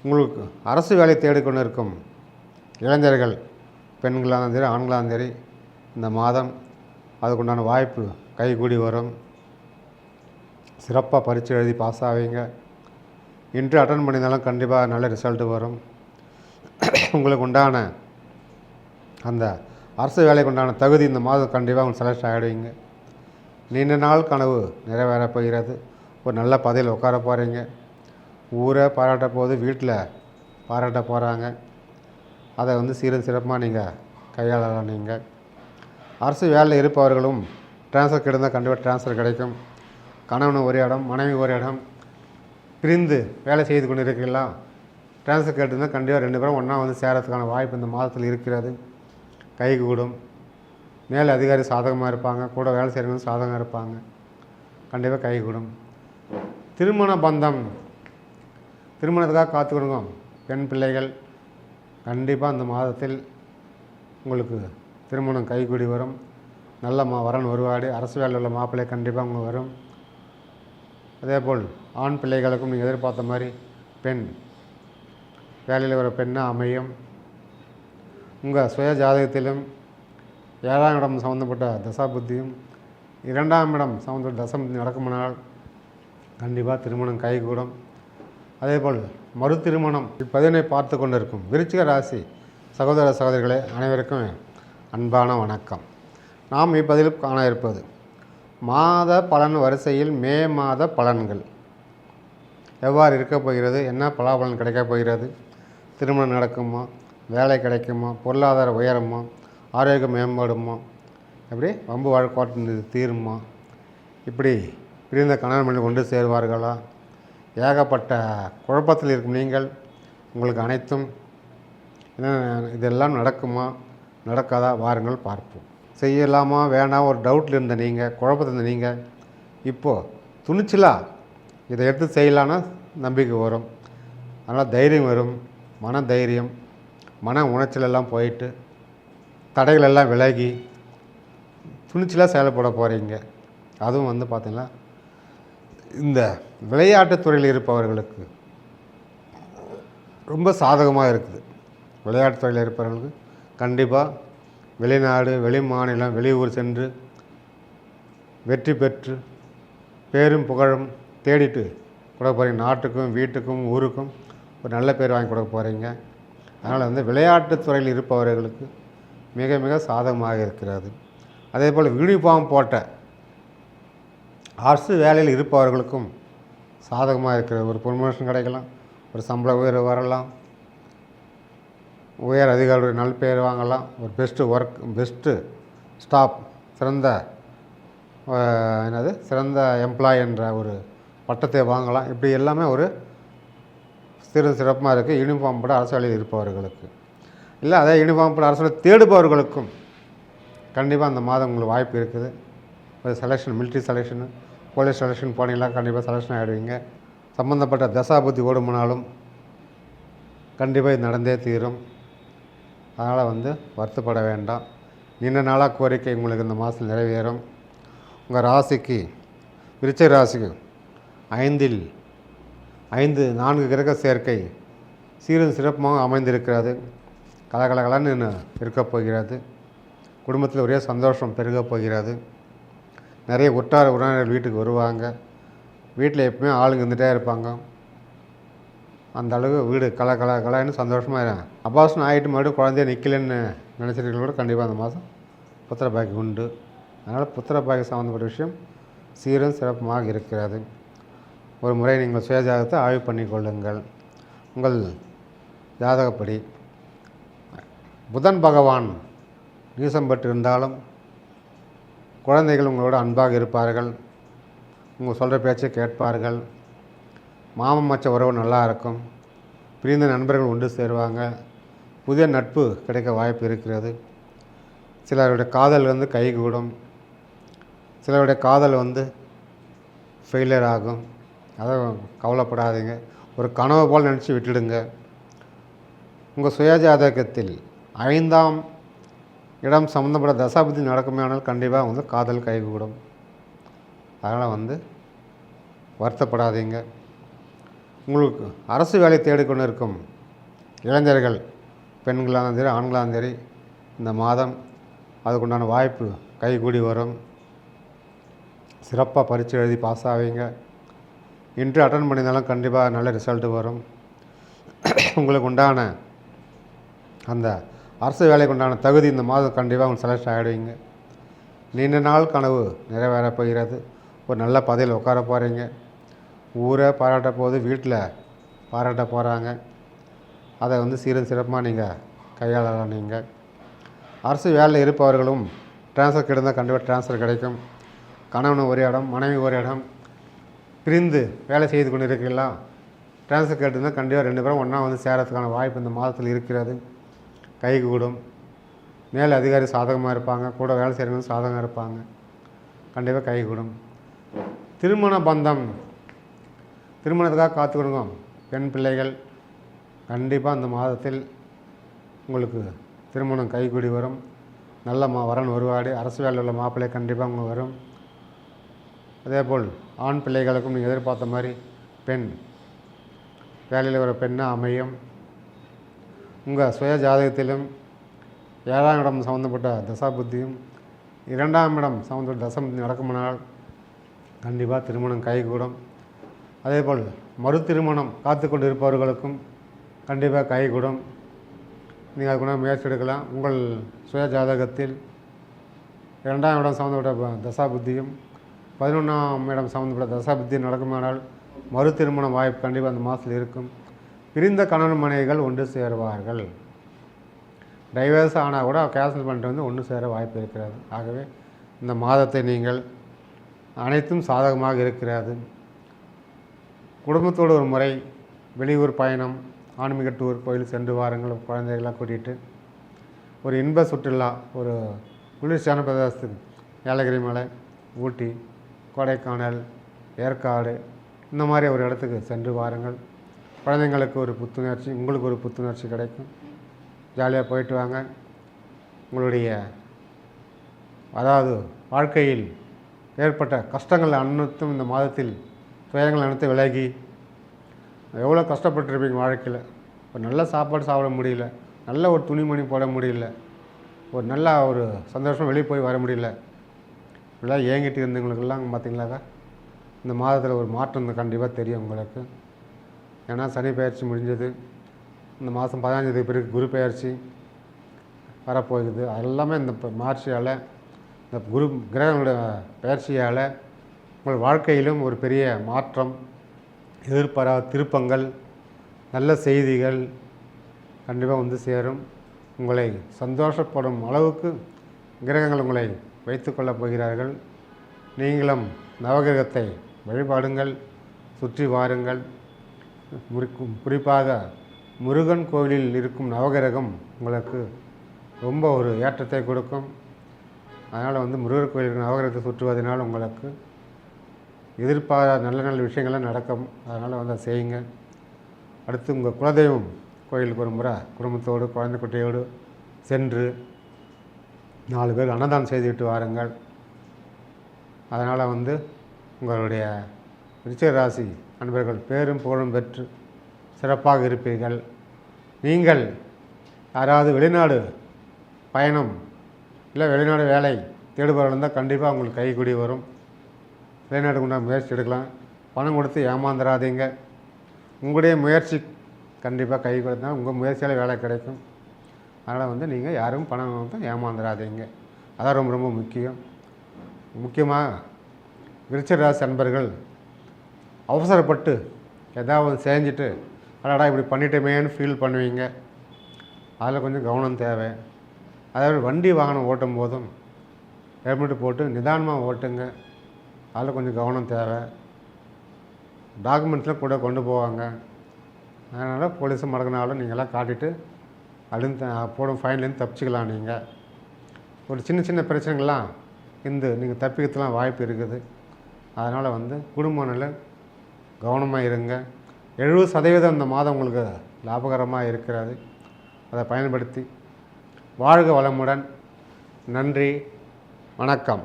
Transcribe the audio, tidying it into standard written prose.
உங்களுக்கு அரசு வேலை தேடிக்கொண்டு இருக்கும் இளைஞர்கள், பெண்களாக சரி ஆண்களாக சரி, இந்த மாதம் அதுக்குண்டான வாய்ப்பு கைகூடி வரும். சிறப்பாக பரீட்சை எழுதி பாஸ் ஆவீங்க. இன்று அட்டன் பண்ணியிருந்தாலும் கண்டிப்பாக நல்ல ரிசல்ட்டு வரும். உங்களுக்கு உண்டான அந்த அரசு வேலைக்கு உண்டான தகுதி இந்த மாதம் கண்டிப்பாக உங்களுக்கு செலக்ட் ஆகிடுவீங்க. நீண்ட நாள் கனவு நிறைவேற போகிறது. ஒரு நல்ல பதவியில் உட்கார போகிறீங்க. ஊரை பாராட்ட போது, வீட்டில் பாராட்ட போகிறாங்க. அதை சீரும் சிறப்பாக நீங்கள் கையாளலாம். நீங்கள் அரசு வேலையில் இருப்பவர்களும் ட்ரான்ஸ்ஃபர் கிடைந்தால் கண்டிப்பாக ட்ரான்ஸ்ஃபர் கிடைக்கும். கணவன் ஒரு இடம், மனைவி ஒரு இடம் பிரிந்து வேலை செய்து கொண்டு இருக்கலாம். ட்ரான்ஸ்ஃபர் கேட்டிருந்தால் கண்டிப்பாக 2 பேரும் ஒன்றா சேரத்துக்கான வாய்ப்பு இந்த மாதத்தில் இருக்கிறது. கைகூடும். மேல் அதிகாரி சாதகமாக இருப்பாங்க. கூட வேலை செய்கிறவங்க சாதகமாக இருப்பாங்க. கண்டிப்பாக கைகூடும். திருமண பந்தம், திருமணத்துக்காக காத்துக்கொடுங்க பெண் பிள்ளைகள். கண்டிப்பாக இந்த மாதத்தில் உங்களுக்கு திருமணம் கைகூடி வரும். நல்ல வரன் வருவாடு. அரசு வேலையில் உள்ள மாப்பிள்ளை கண்டிப்பாக உங்களுக்கு வரும். அதேபோல் ஆண் பிள்ளைகளுக்கும் நீங்கள் எதிர்பார்த்த மாதிரி பெண் வேலையில் வர பெண்ணாக அமையும். உங்கள் சுய ஜாதகத்திலும் 7ஆம் இடம் சம்மந்தப்பட்ட தசாபுத்தியும் 2ஆம் இடம் சம்மந்தப்பட்ட தசாபுத்தி நடக்குமானால் கண்டிப்பாக திருமணம் கைகூடும். அதேபோல் மறு திருமணம் இப்பதினை பார்த்து கொண்டு இருக்கும் விருச்சிக ராசி சகோதர சகோதரிகளே, அனைவருக்கும் அன்பான வணக்கம். நாம் இப்பதில் காண இருப்பது மாத பலன் வரிசையில் மே மாத பலன்கள் எவ்வாறு இருக்கப் போகிறது, என்ன பலாபலன் கிடைக்கப் போகிறது, திருமணம் நடக்குமா, வேலை கிடைக்குமா, பொருளாதார உயருமா, ஆரோக்கியம் மேம்படுமா, எப்படி வம்பு வழக்காட்டு தீருமா, இப்படி பிரிந்த கணவன் மனைவி கொண்டு சேருவார்களா, ஏகப்பட்ட குழப்பத்தில் இருக்கும் நீங்கள் உங்களுக்கு அனைத்தும் இதெல்லாம் நடக்குமா நடக்காதா வாருங்கள் பார்ப்போம். செய்யலாமா வேணாம் ஒரு டவுட்டில் இருந்த நீங்கள், குழப்பத்தில் இருந்த நீங்கள் இப்போது துணிச்சலாக இதை எடுத்து செய்யலான்னா நம்பிக்கை வரும். அதனால் தைரியம் வரும். மன தைரியம், மன உளைச்சலெல்லாம் போயிட்டு தடைகள் எல்லாம் விலகி துணிச்சலாக செயல்பட போகிறீங்க. அதுவும் பார்த்திங்கன்னா இந்த விளையாட்டுத் துறையில் இருப்பவர்களுக்கு ரொம்ப சாதகமாக இருக்குது. விளையாட்டுத் துறையில் இருப்பவர்களுக்கு கண்டிப்பாக வெளிநாடு, வெளி மாநிலம், வெளியூர் சென்று வெற்றி பெற்று பேரும் புகழும் தேடிட்டு கொடுக்க போகிறீங்க. நாட்டுக்கும் வீட்டுக்கும் ஊருக்கும் ஒரு நல்ல பேர் வாங்கி கொடுக்க போகிறீங்க. அதனால் விளையாட்டுத் துறையில் இருப்பவர்களுக்கு மிக மிக சாதகமாக இருக்கிறது. அதே போல் யூனிஃபார்ம் போட்ட அரசு வேலையில் இருப்பவர்களுக்கும் சாதகமாக இருக்கிறது. ஒரு ப்ரொமோஷன் கிடைக்கலாம், ஒரு சம்பள உயர்வு வரலாம், உயர் அதிகாரிகளுடைய நல்ல பேர் வாங்கலாம், ஒரு பெஸ்ட்டு ஸ்டாஃப், சிறந்த எம்ப்ளாய் என்ற ஒரு பட்டத்தை வாங்கலாம். இப்படி எல்லாமே ஒரு சிறப்பாக இருக்குது யூனிஃபார்ம் போட அரசு வேலையில் இருப்பவர்களுக்கு. இல்லை அதே யூனிஃபார்ம் போட அரசு வேலை தேடுபவர்களுக்கும் கண்டிப்பாக அந்த மாதம் உங்களுக்கு வாய்ப்பு இருக்குது. ஒரு selection, military selection, police selection போனீங்களா கண்டிப்பாக செலெக்ஷன் ஆகிடுவீங்க. சம்மந்தப்பட்ட தசாபுத்தி ஓடுமானாலும் கண்டிப்பாக இது நடந்தே தீரும். அதனால் வருத்தப்பட வேண்டாம். நீண்ட நாளாக கோரிக்கை உங்களுக்கு இந்த மாதத்தில் நிறைவேறும். உங்கள் ராசிக்கு, விருச்சிக ராசிக்கு 4 கிரக சேர்க்கை சீரும் சிறப்புமாக அமைந்திருக்கிறது. கலகலகலன்னு இருக்கப் போகிறது. குடும்பத்தில் ஒரே சந்தோஷம் பெருகப் போகிறது. நிறைய உற்றார் உறவினர்கள் வீட்டுக்கு வருவாங்க. வீட்டில் எப்பவுமே ஆளுங்க இருந்துகிட்டே இருப்பாங்க. அந்த அளவுக்கு வீடு கலன்னு சந்தோஷமாக அபாசனம் ஆகிட்டு மறுபடியும் குழந்தைய நிற்கலன்னு நினச்சிருக்கீங்க கூட கண்டிப்பாக அந்த மாதம் புத்திர பாக்கியம் உண்டு. அதனால் புத்திர பாக்கியம் சம்மந்தப்பட்ட விஷயம் சீரும் சிறப்புமாக இருக்கிறது. ஒரு முறை நீங்கள் சுய ஜாதகத்தை ஆய்வு பண்ணிக்கொள்ளுங்கள். உங்கள் ஜாதகப்படி புதன் பகவான் நீசம் பெற்று இருந்தாலும் குழந்தைகள் உங்களோட அன்பாக இருப்பார்கள். உங்கள் சொல்கிற பேச்சை கேட்பார்கள். மாமன் மச்ச உறவு நல்லா இருக்கும். பிரிந்த நண்பர்கள் ஒன்று சேருவாங்க. புதிய நட்பு கிடைக்க வாய்ப்பு இருக்கிறது. சிலருடைய காதல் கைகூடும். சிலருடைய காதல் ஃபெயிலியர் ஆகும். அதை கவலைப்படாதீங்க. ஒரு கனவு போல் நினச்சி விட்டுடுங்க. உங்கள் சுயஜாதகத்தில் 5ஆம் இடம் சம்மந்தப்பட்ட தசாபுத்தி நடக்குமே ஆனால் கண்டிப்பாக காதல் கைகூடும். அதனால் வருத்தப்படாதீங்க. உங்களுக்கு அரசு வேலை தேடிக்கொண்டு இருக்கும் இளைஞர்கள், பெண்களாக சரி ஆண்களாக சரி, இந்த மாதம் அதுக்குண்டான வாய்ப்பு கைகூடி வரும். சிறப்பாக பரீட்சை எழுதி பாஸ் ஆவீங்க. இன்று அட்டன் பண்ணியிருந்தாலும் கண்டிப்பாக நல்ல ரிசல்ட்டு வரும். உங்களுக்கு உண்டான அந்த அரசு வேலைக்கு உண்டான தகுதி இந்த மாதம் கண்டிப்பாக உங்களுக்கு செலக்ட் ஆகிடுவீங்க. நீண்ட நாள் கனவு நிறைவேறப் போகிறது. ஒரு நல்ல பதவியில் உட்கார போகிறீங்க. ஊரை பாராட்ட போது, வீட்டில் பாராட்ட போகிறாங்க. அதை வந்து சீரும் சிறப்பாக நீங்கள் கையாளலாம். நீங்கள் அரசு வேலையில் இருப்பவர்களும் ட்ரான்ஸ்ஃபர் கிடைந்தால் கண்டிப்பாக ட்ரான்ஸ்ஃபர் கிடைக்கும். கணவன் ஒரு இடம், மனைவி ஒரு இடம் பிரிந்து வேலை செய்து கொண்டு இருக்கலாம். ட்ரான்ஸ்ஃபர் கேட்டிருந்தால் கண்டிப்பாக 2 பேரும் ஒன்றா வந்து சேரத்துக்கான வாய்ப்பு இந்த மாதத்தில் இருக்கிறது. கைகூடும். மேல் அதிகாரி சாதகமாக இருப்பாங்க. கூட வேலை செய்கிறவங்க சாதகமாக இருப்பாங்க. கண்டிப்பாக கைகூடும். திருமண பந்தம், திருமணத்துக்காக காத்துக்கொடுங்க பெண் பிள்ளைகள். கண்டிப்பாக இந்த மாதத்தில் உங்களுக்கு திருமணம் கைகூடி வரும். நல்ல வரன் வருவாடு. அரசு வேலையில் உள்ள மாப்பிள்ளை கண்டிப்பாக உங்களுக்கு வரும். அதேபோல் ஆண் பிள்ளைகளுக்கும் நீங்கள் எதிர்பார்த்த மாதிரி பெண் வேலையில் வர பெண்ணாக அமையும். உங்கள் சுய ஜாதகத்திலும் 7ஆம் இடம் சம்மந்தப்பட்ட தசாபுத்தியும் 2ஆம் இடம் சம்மந்தப்பட்ட தசாபுத்தி நடக்குமானால் கண்டிப்பாக திருமணம் கைகூடும். அதேபோல் மறு திருமணம் காத்து கொண்டு இருப்பவர்களுக்கும் கண்டிப்பாக கைகூடும். நீங்கள் அதுக்குள்ள முயற்சி எடுக்கலாம். உங்கள் சுய ஜாதகத்தில் 2ஆம் இடம் சம்மந்தப்பட்ட தசாபுத்தியும் 11ஆம் இடம் சம்மந்தப்பட்ட தசாபுத்தியும் நடக்குமானால் மறு திருமண வாய்ப்பு கண்டிப்பாக அந்த மாதத்தில் இருக்கும். பிரிந்த கணவன் மனைவிகள் ஒன்று சேருவார்கள். டைவர்ஸ் ஆனால் கூட கேன்சல் பண்ணிட்டு வந்து ஒன்று சேர வாய்ப்பு இருக்கிறது. ஆகவே இந்த மாதத்தை நீங்கள் அனைத்தும் சாதகமாக இருக்கிறது. குடும்பத்தோடு ஒரு முறை வெளியூர் பயணம், ஆன்மீக டூர், கோயில் சென்று வாருங்கள். குழந்தைகளாக கூட்டிகிட்டு ஒரு இன்ப சுற்றுலா, ஒரு குளிர்ச்சியான பிரதேசத்துக்கு ஏலகிரி மலை, ஊட்டி, கொடைக்கானல், ஏற்காடு இந்த மாதிரி ஒரு இடத்துக்கு சென்று வாருங்கள். குழந்தைங்களுக்கு ஒரு புத்துணர்ச்சி, உங்களுக்கு ஒரு புத்துணர்ச்சி கிடைக்கும். ஜாலியாக போயிட்டு வாங்க. உங்களுடைய அதாவது வாழ்க்கையில் ஏற்பட்ட கஷ்டங்கள் அனைத்தும் இந்த மாதத்தில், துயரங்கள் அனைத்தும் விலகி, எவ்வளோ கஷ்டப்பட்டுருப்பீங்க வாழ்க்கையில். ஒரு நல்ல சாப்பாடு சாப்பிட முடியல, நல்ல ஒரு துணிமணி போட முடியல, ஒரு நல்ல ஒரு சந்தோஷம் வெளியே போய் வர முடியல, இப்படிலாம் ஏங்கிட்டு இருந்தவங்களுக்கெல்லாம் பார்த்திங்களாக்கா இந்த மாதத்தில் ஒரு மாற்றம் கண்டிப்பாக தெரியும் உங்களுக்கு. ஏன்னா சனி பயிற்சி முடிஞ்சது. இந்த மாதம் 15 பிறகு குரு பயிற்சி வரப்போகுது. எல்லாமே இந்த மார்ச்சியால், இந்த குரு கிரகங்களோட பயிற்சியால் உங்கள் வாழ்க்கையிலும் ஒரு பெரிய மாற்றம், எதிர்பாராத திருப்பங்கள், நல்ல செய்திகள் கண்டிப்பாக வந்து சேரும். உங்களை சந்தோஷப்படும் அளவுக்கு கிரகங்கள் உங்களை வைத்து கொள்ளப் போகிறார்கள். நீங்களும் நவகிரகத்தை வழிபாடுங்கள், சுற்றி வாருங்கள். குறிப்பாக முருகன் கோவிலில் இருக்கும் நவகிரகம் உங்களுக்கு ரொம்ப ஒரு ஏற்றத்தை கொடுக்கும். அதனால் வந்து முருகர் கோயிலுக்கு நவகிரகத்தை சுற்றுவதனால் உங்களுக்கு எதிர்பாராத நல்ல நல்ல விஷயங்கள்லாம் நடக்கும். அதனால் வந்து அதை செய்யுங்க. அடுத்து உங்கள் குலதெய்வம் கோயிலுக்கு ஒரு முறை குடும்பத்தோடு குழந்தை குட்டியோடு சென்று 4 பேர் அன்னதானம் செய்துவிட்டு வாருங்கள். அதனால் வந்து உங்களுடைய விருச்சிக ராசி நண்பர்கள் பேரும் புகழும் பெற்று சிறப்பாக இருப்பீர்கள். நீங்கள் யாராவது வெளிநாடு பயணம் இல்லை வெளிநாடு வேலை தேடுபவர்கள் இருந்தால் கண்டிப்பாக உங்களுக்கு கைகூடி வரும். வெளிநாட்டுக்கு உண்டான முயற்சி எடுக்கலாம். பணம் கொடுத்து ஏமாந்துடாதீங்க. உங்களுடைய முயற்சி கண்டிப்பாக கை கொடுத்தா உங்கள் முயற்சியால் வேலை கிடைக்கும். அதனால் வந்து நீங்கள் யாரும் பணம் வந்து ஏமாந்துடாதீங்க. அதான் ரொம்ப ரொம்ப முக்கியம். முக்கியமாக விருச்சிக ராசி அன்பர்கள் அவசரப்பட்டு ஏதாவது செஞ்சுட்டு அடாடா இப்படி பண்ணிட்டோமேன்னு ஃபீல் பண்ணுவீங்க. அதில் கொஞ்சம் கவனம் தேவை. அதாவது வண்டி வாகனம் ஓட்டும் போதும் ஹெல்மெட்டு போட்டு நிதானமாக ஓட்டுங்க. அதில் கொஞ்சம் கவனம் தேவை. டாக்குமெண்ட்ஸ்லாம் கூட கொண்டு போவாங்க. அதனால் போலீஸும் மடங்கினாலும் நீங்களாம் காட்டிட்டு அதுலேருந்து போடும் ஃபைன்லேருந்து தப்பிச்சிக்கலாம். நீங்கள் ஒரு சின்ன சின்ன பிரச்சனைகள்லாம் நீங்கள் தப்பிக்கிறதுலாம் வாய்ப்பு இருக்குது. அதனால் வந்து குடும்ப நிலை கவனமாக இருங்க. 70% இந்த மாதம் உங்களுக்கு லாபகரமாக இருக்கிறது. அதை பயன்படுத்தி வாழ்க வளமுடன். நன்றி, வணக்கம்.